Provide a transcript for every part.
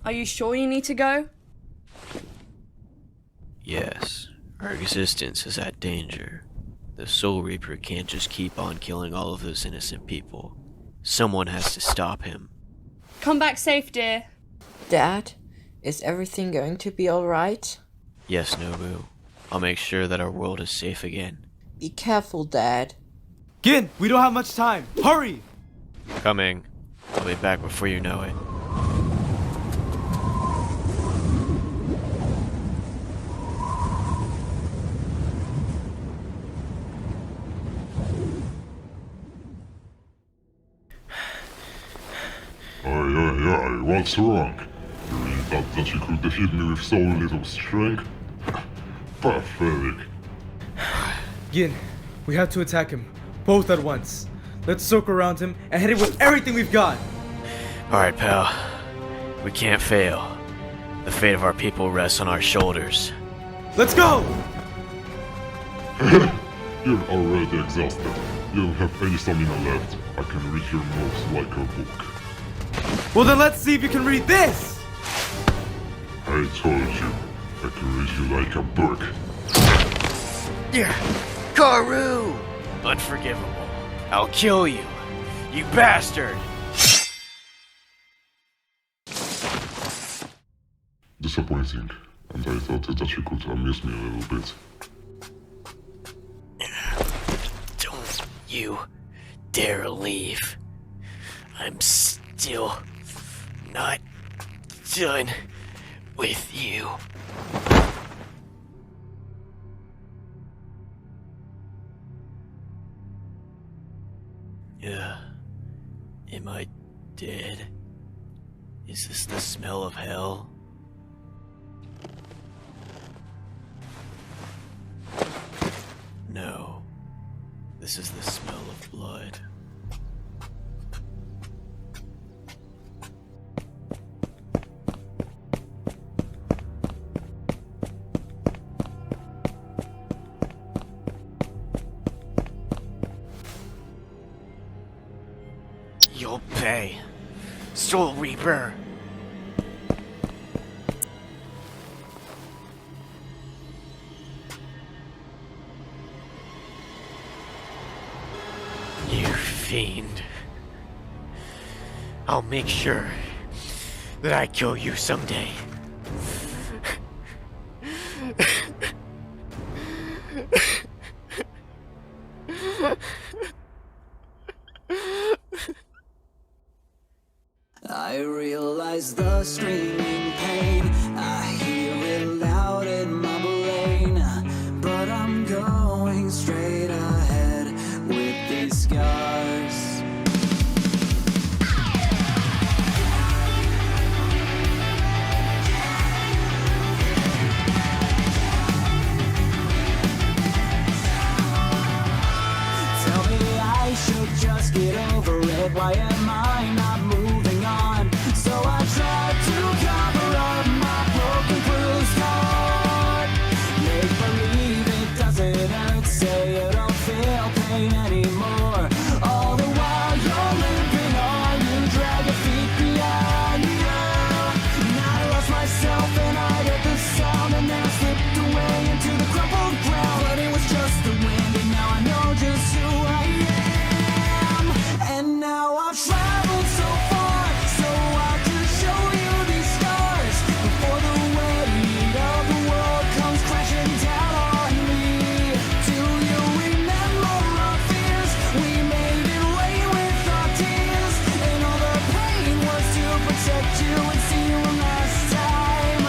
Are you sure you need to go? Yes, our existence is at danger. The Soul Reaper can't just keep on killing all of those innocent people. Someone has to stop him. Come back safe, dear. Dad, is everything going to be alright? Yes, Nobu. I'll make sure that our world is safe again. Be careful, Dad. Gin, we don't have much time. Hurry! Coming. I'll be back before you know it. What's wrong? You really thought that you could defeat me with so little strength? Pathetic. Gin, we have to attack him. Both at once. Let's circle around him and hit him with everything we've got. Alright, pal. We can't fail. The fate of our people rests on our shoulders. Let's go! You're already exhausted. You don't have any stamina left. I can read your moves like a book. Well then let's see if you can read this! I told you, I can read you like a book. Yeah, Karu! Unforgivable. I'll kill you, you bastard! Disappointing, and I thought that you could amuse me a little bit. Don't you dare leave. I'm still not done with you. Am I dead? Is this the smell of hell? No. This is the smell of blood. You'll pay, Soul Reaper. You fiend. I'll make sure that I kill you someday. I realize the screaming pain. I hear it loud in my brain. But I'm going straight ahead with these scars. Tell me I should just get over it. Why am I not moving on? So I tried to cover up my broken bruised heart. Make believe it doesn't hurt. Say you don't feel pain anymore. All the while you're limping on. You drag your feet behind you. And I lost myself and I heard the sound. And then I slipped away into the crumpled ground. But it was just the wind. And now I know just who I am. And now I've traveled so far, so I can show you these stars before the weight of the world comes crashing down on me. Do you remember our fears? We made it rain with our tears, and all the pain was to protect you and see you one last time.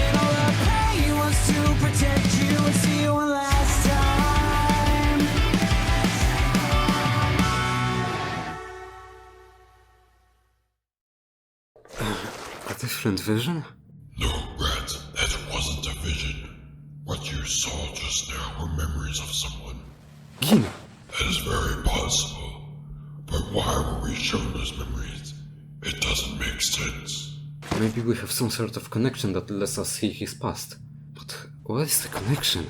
And all the pain was to protect you and see you one last time. A different vision? No, Brett, that wasn't a vision. What you saw just now were memories of someone. Gin! That is very possible. But why were we shown those memories? It doesn't make sense. Maybe we have some sort of connection that lets us see his past. But what is the connection?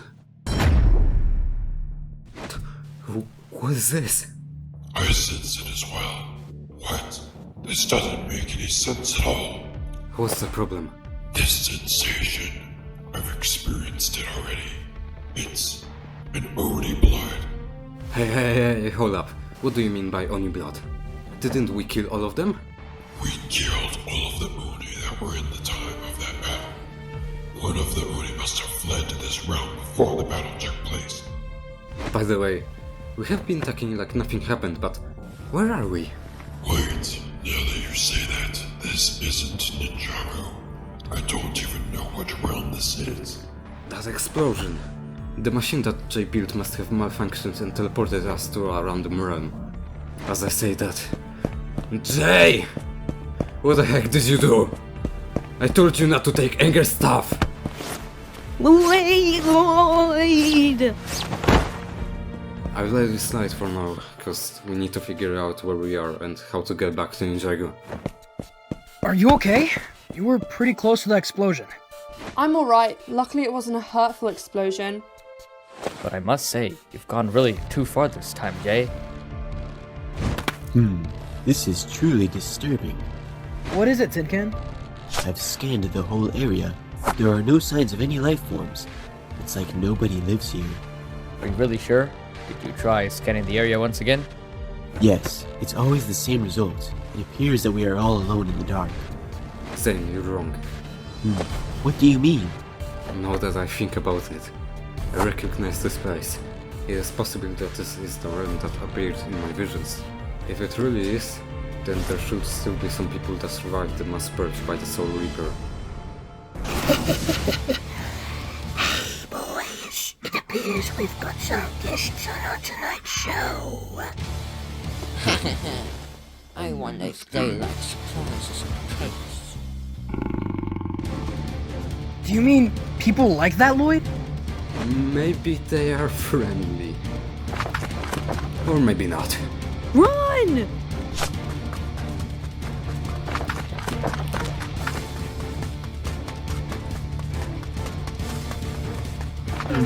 What is this? I sense it as well. What? This doesn't make any sense at all. What's the problem? This sensation, I've experienced it already. It's an Oni blood. Hey, hold up. What do you mean by Oni blood? Didn't we kill all of them? We killed all of the Oni that were in the time of that battle. One of the Oni must have fled to this realm before the battle took place. By the way, we have been talking like nothing happened, but where are we? Wait, now that you say that, this isn't Ninjago. I don't even know what realm this is. That explosion. The machine that Jay built must have malfunctioned and teleported us to a random realm. As I say that... Jay! What the heck did you do? I told you not to take anger stuff! Wait, Lloyd! I'll let it slide for now, cause we need to figure out where we are and how to get back to Ninjago. Are you okay? You were pretty close to that explosion. I'm alright. Luckily, it wasn't a hurtful explosion. But I must say, you've gone really too far this time, Jay. This is truly disturbing. What is it, Tin Can? I've scanned the whole area. There are no signs of any life forms. It's like nobody lives here. Are you really sure? Did you try scanning the area once again? Yes, it's always the same result. It appears that we are all alone in the dark. Zane, you're wrong. What do you mean? Now that I think about it, I recognize this place. It is possible that this is the realm that appeared in my visions. If it really is, then there should still be some people that survived the mass purge by the Soul Reaper. Boys, it appears we've got some guests on our tonight's show. I wonder if they like surprises and cakes. Do you mean people like that, Lloyd? Maybe they are friendly. Or maybe not. Run!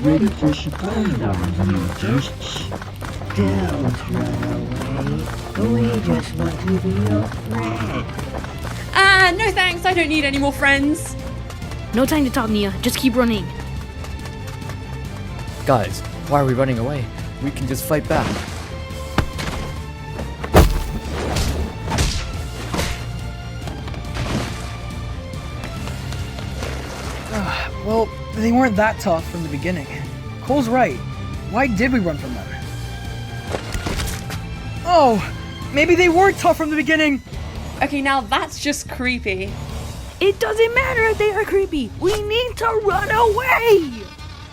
Ready for supply now, you guests. Don't run away. We just want to be your friend. No thanks. I don't need any more friends. No time to talk, Nia. Just keep running. Guys, why are we running away? We can just fight back. Well, they weren't that tough from the beginning. Cole's right. Why did we run from them? Oh! Maybe they were tough from the beginning! Okay, now that's just creepy. It doesn't matter if they are creepy. We need to run away!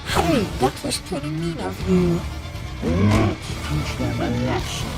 Hey, that was pretty mean of you. Let's teach them a lesson.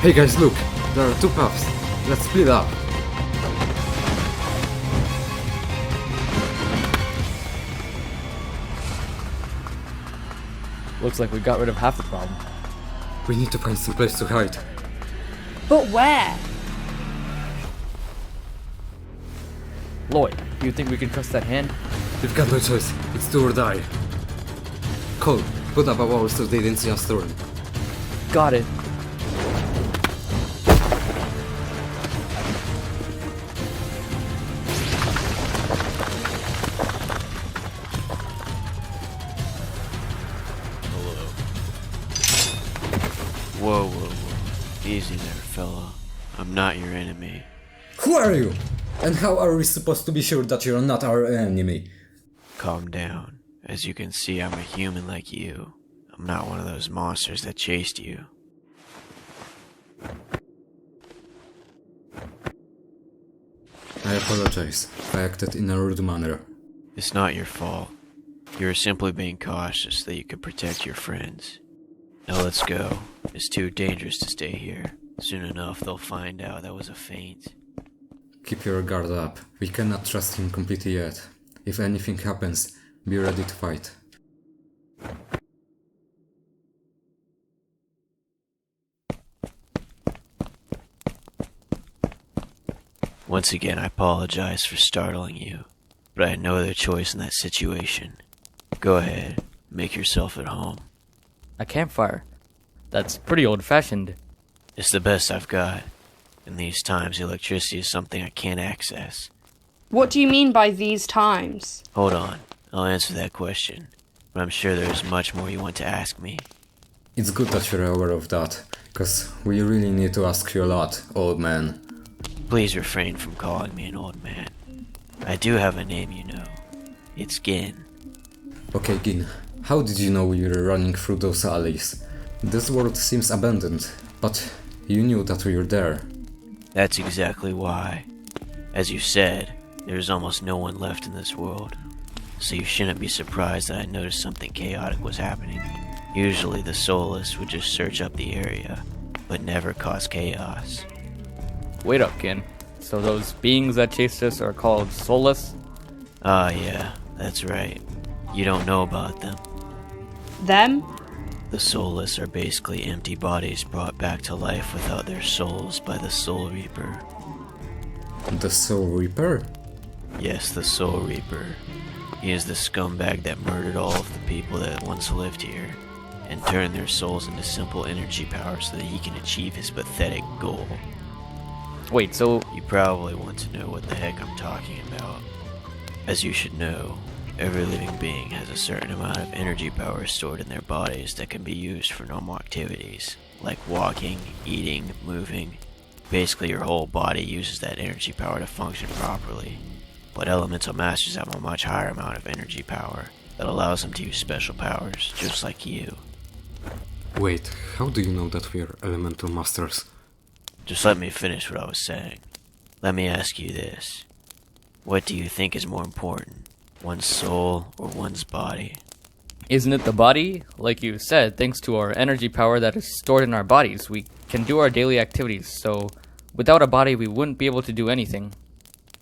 Hey guys, look! There are two paths. Let's split up. Looks like we got rid of half the problem. We need to find some place to hide. But where? Lloyd, do you think we can trust that hand? We've got no choice. It's do or die. Cole, put up a wall so they didn't see us through. Got it. Whoa. Easy there, fella. I'm not your enemy. Who are you? And how are we supposed to be sure that you're not our enemy? Calm down. As you can see, I'm a human like you. I'm not one of those monsters that chased you. I apologize if I acted in a rude manner. It's not your fault. You were simply being cautious so that you could protect your friends. Now let's go. It's too dangerous to stay here. Soon enough, they'll find out that was a feint. Keep your guard up. We cannot trust him completely yet. If anything happens, be ready to fight. Once again, I apologize for startling you, but I had no other choice in that situation. Go ahead, make yourself at home. A campfire? That's pretty old-fashioned. It's the best I've got. In these times, electricity is something I can't access. What do you mean by these times? Hold on, I'll answer that question, but I'm sure there's much more you want to ask me. It's good that you're aware of that, cause we really need to ask you a lot, old man. Please refrain from calling me an old man. I do have a name, you know. It's Gin. Okay, Gin, how did you know we were running through those alleys? This world seems abandoned, but you knew that we were there. That's exactly why. As you said, there's almost no one left in this world. So you shouldn't be surprised that I noticed something chaotic was happening. Usually the soulless would just search up the area, but never cause chaos. Wait up, Kin. So those beings that chased us are called soulless? Ah, yeah, that's right. You don't know about them. Them? The soulless are basically empty bodies brought back to life without their souls by the Soul Reaper. The Soul Reaper? Yes, the Soul Reaper. He is the scumbag that murdered all of the people that once lived here, and turned their souls into simple energy power so that he can achieve his pathetic goal. Wait, so... You probably want to know what the heck I'm talking about. As you should know, every living being has a certain amount of energy power stored in their bodies that can be used for normal activities, like walking, eating, moving. Basically, your whole body uses that energy power to function properly. But elemental masters have a much higher amount of energy power that allows them to use special powers, just like you. Wait, how do you know that we are elemental masters? Just let me finish what I was saying. Let me ask you this. What do you think is more important? One's soul or one's body? Isn't it the body? Like you said, thanks to our energy power that is stored in our bodies, we can do our daily activities, so without a body we wouldn't be able to do anything.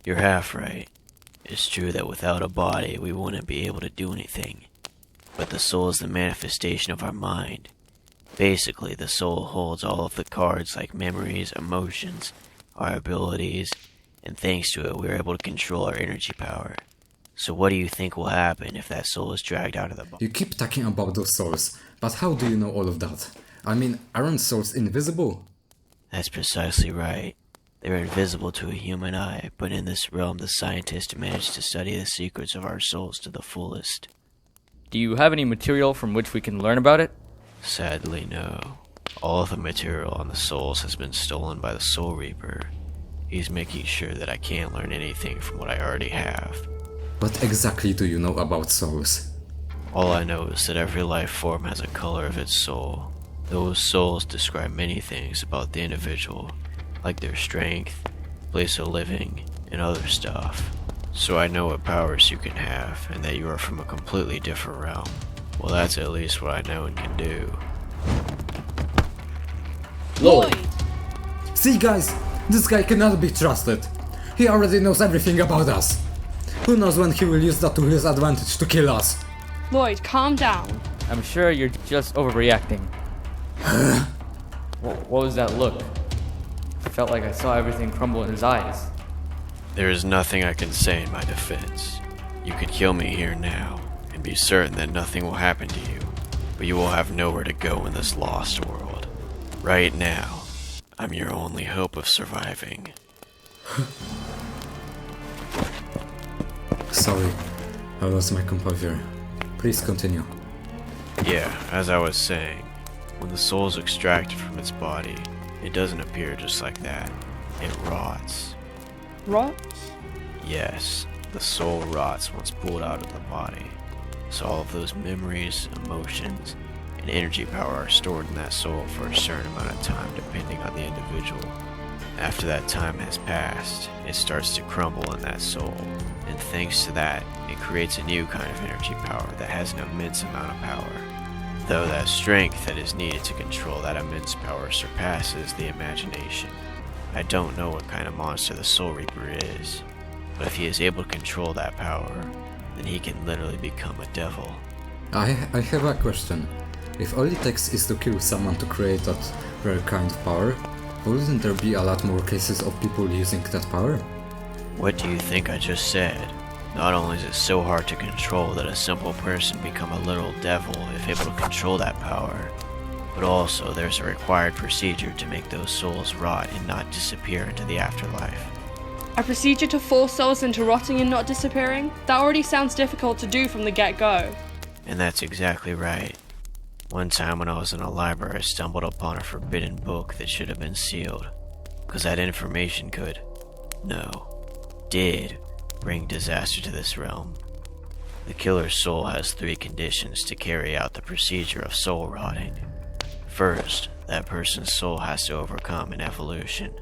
You're half right. It's true that without a body we wouldn't be able to do anything. But the soul is the manifestation of our mind. Basically, the soul holds all of the cards like memories, emotions, our abilities, and thanks to it we're able to control our energy power. So what do you think will happen if that soul is dragged out of the body? You keep talking about those souls, but how do you know all of that? I mean, aren't souls invisible? That's precisely right. They're invisible to a human eye, but in this realm the scientists managed to study the secrets of our souls to the fullest. Do you have any material from which we can learn about it? Sadly, no. All of the material on the souls has been stolen by the Soul Reaper. He's making sure that I can't learn anything from what I already have. What exactly do you know about souls? All I know is that every life form has a color of its soul. Those souls describe many things about the individual, like their strength, place of living, and other stuff. So I know what powers you can have, and that you are from a completely different realm. Well, that's at least what I know and can do. Lloyd! See guys, this guy cannot be trusted. He already knows everything about us. Who knows when he will use that to his advantage to kill us? Lloyd, calm down. I'm sure you're just overreacting. What was that look? I felt like I saw everything crumble in his eyes. There is nothing I can say in my defense. You could kill me here now, and be certain that nothing will happen to you, but you will have nowhere to go in this lost world. Right now, I'm your only hope of surviving. Sorry, I lost my composure. Please continue. Yeah, as I was saying, when the soul is extracted from its body, it doesn't appear just like that. It rots. Rots? Yes, the soul rots once pulled out of the body. So all of those memories, emotions, and energy power are stored in that soul for a certain amount of time depending on the individual. After that time has passed, it starts to crumble in that soul, and thanks to that, it creates a new kind of energy power that has an immense amount of power. Though that strength that is needed to control that immense power surpasses the imagination. I don't know what kind of monster the Soul Reaper is, but if he is able to control that power, then he can literally become a devil. I have a question. If all it takes is to kill someone to create that rare kind of power, wouldn't there be a lot more cases of people using that power? What do you think I just said? Not only is it so hard to control that a simple person become a literal devil if able to control that power, but also there's a required procedure to make those souls rot and not disappear into the afterlife. A procedure to force souls into rotting and not disappearing? That already sounds difficult to do from the get-go. And that's exactly right. One time when I was in a library, I stumbled upon a forbidden book that should have been sealed, because that information did bring disaster to this realm. The killer's soul has 3 conditions to carry out the procedure of soul rotting. First, that person's soul has to overcome an evolution.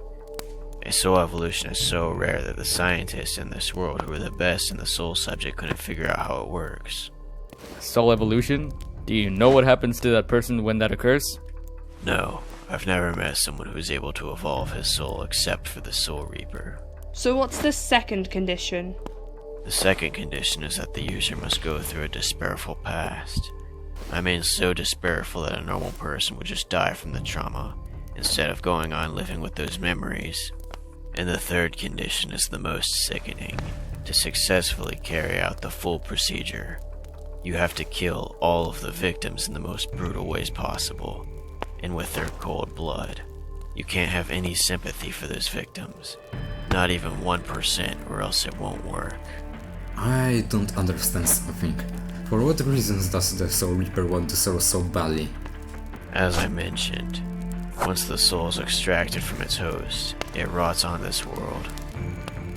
A soul evolution is so rare that the scientists in this world who are the best in the soul subject couldn't figure out how it works. Soul evolution? Do you know what happens to that person when that occurs? No, I've never met someone who is able to evolve his soul except for the Soul Reaper. So what's the second condition? The second condition is that the user must go through a despairful past. I mean so despairful that a normal person would just die from the trauma, instead of going on living with those memories. And the third condition is the most sickening. To successfully carry out the full procedure, you have to kill all of the victims in the most brutal ways possible, and with their cold blood. You can't have any sympathy for those victims. Not even 1%, or else it won't work. I don't understand something. For what reasons does the Soul Reaper want the soul so badly? As I mentioned, once the soul is extracted from its host, it rots on this world.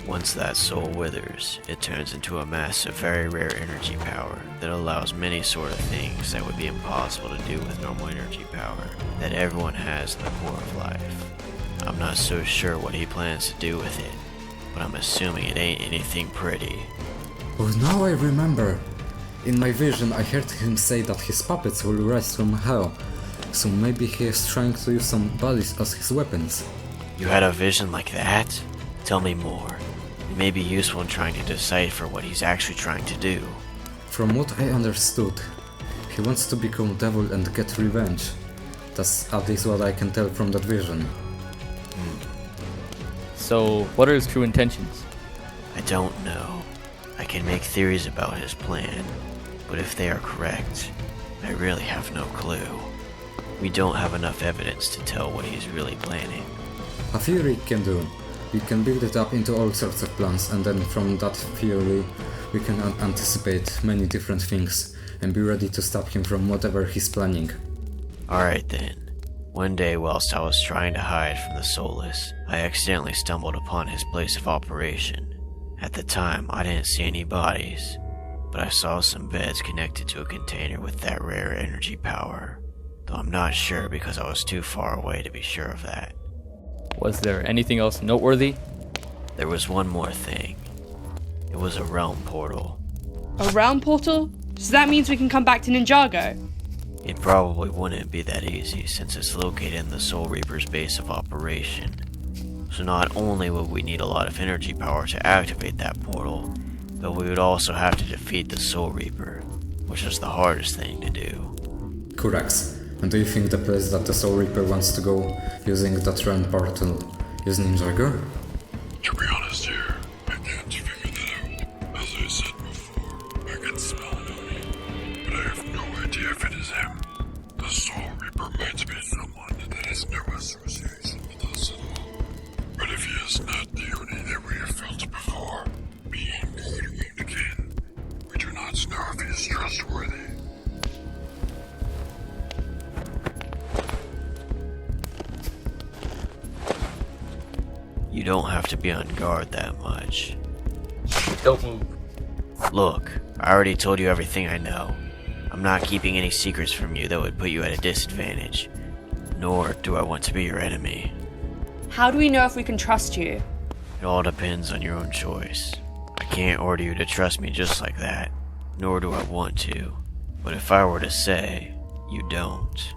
Once that soul withers, it turns into a mass of very rare energy power that allows many sort of things that would be impossible to do with normal energy power that everyone has in the core of life. I'm not so sure what he plans to do with it, but I'm assuming it ain't anything pretty. Oh, now I remember. In my vision I heard him say that his puppets will rise from hell, so maybe he is trying to use some bodies as his weapons. You had a vision like that? Tell me more. It may be useful in trying to decipher what he's actually trying to do. From what I understood, he wants to become devil and get revenge. That's at least what I can tell from that vision. So, what are his true intentions? I don't know. I can make theories about his plan, but if they are correct, I really have no clue. We don't have enough evidence to tell what he's really planning. A theory can do. We can build it up into all sorts of plans, and then from that theory we can anticipate many different things and be ready to stop him from whatever he's planning. Alright then. One day whilst I was trying to hide from the Soulless, I accidentally stumbled upon his place of operation. At the time, I didn't see any bodies, but I saw some beds connected to a container with that rare energy power. Though I'm not sure because I was too far away to be sure of that. Was there anything else noteworthy? There was one more thing. It was a realm portal. A realm portal? So that means we can come back to Ninjago? It probably wouldn't be that easy since it's located in the Soul Reaper's base of operation. So not only would we need a lot of energy power to activate that portal, but we would also have to defeat the Soul Reaper, which is the hardest thing to do. Correct. And do you think the place that the Soul Reaper wants to go using that realm portal is Ninjago? To be honest here, I can't figure that out. As I said before, I can smell it on him, but I have no idea if it is him. The Soul Reaper might be someone that has no association with us at all. But if he is not the Uni that we have felt before, being the kin, we do not know if he is trustworthy. You You don't have to be on guard that much. Don't move. Look, I already told you everything I know. I'm not keeping any secrets from you that would put you at a disadvantage. Nor do I want to be your enemy. How do we know if we can trust you? It all depends on your own choice. I can't order you to trust me just like that, nor do I want to. But if I were to say, you don't.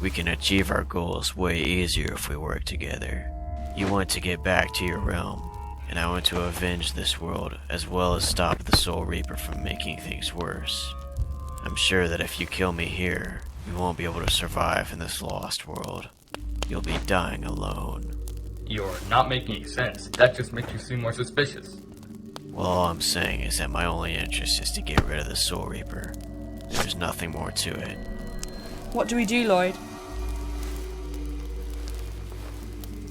We can achieve our goals way easier if we work together. You want to get back to your realm, and I want to avenge this world as well as stop the Soul Reaper from making things worse. I'm sure that if you kill me here, you won't be able to survive in this lost world. You'll be dying alone. You're not making sense. That just makes you seem more suspicious. Well, all I'm saying is that my only interest is to get rid of the Soul Reaper. There's nothing more to it. What do we do, Lloyd?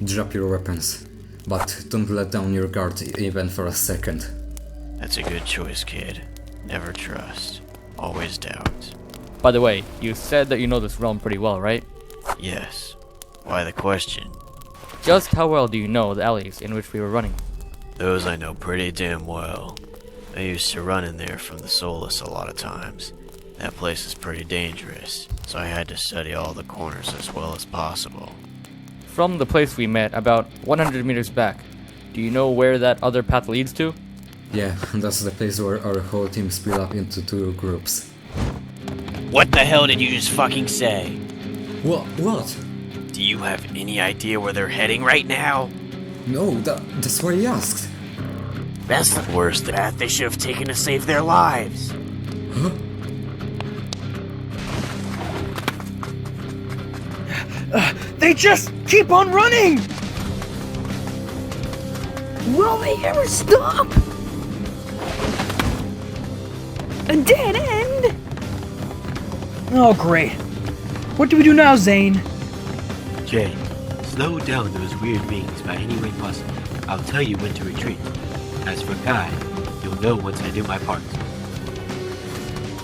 Drop your weapons, but don't let down your guard even for a second. That's a good choice, kid. Never trust. Always doubt. By the way, you said that you know this realm pretty well, right? Yes. Why the question? Just how well do you know the alleys in which we were running? Those I know pretty damn well. I used to run in there from the Solus a lot of times. That place is pretty dangerous, so I had to study all the corners as well as possible. From the place we met, about 100 meters back, do you know where that other path leads to? Yeah, that's the place where our whole team split up into 2 groups. What the hell did you just fucking say? What? Do you have any idea where they're heading right now? No, that's why I asked. That's the worst path they should have taken to save their lives. Huh? They just keep on running! Will they ever stop? A dead end? Oh, great. What do we do now, Zane? Jay, slow down those weird beings by any way possible. I'll tell you when to retreat. As for Kai, you'll know once I do my part.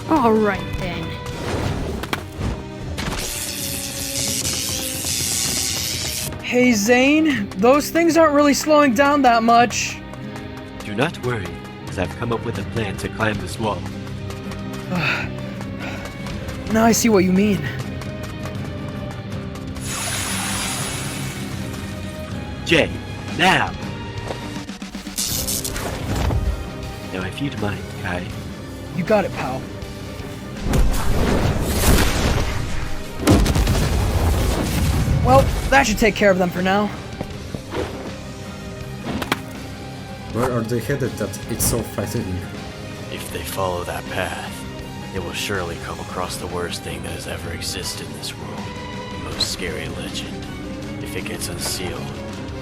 Alright then. Hey, Zane, those things aren't really slowing down that much. Do not worry, as I've come up with a plan to climb this wall. Now I see what you mean. Jay, now! Now if you'd mind, Kai. You got it, pal. Well, that should take care of them for now. Where are they headed that it's so frightening? If they follow that path, they will surely come across the worst thing that has ever existed in this world. The most scary legend. If it gets unsealed,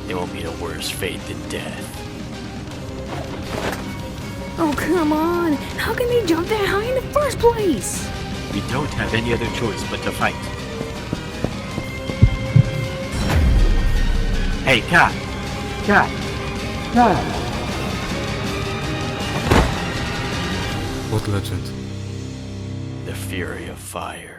they will meet a worse fate than death. Oh, come on! How can they jump that high in the first place? We don't have any other choice but to fight. Hey, Kai! What legend? The fury of fire.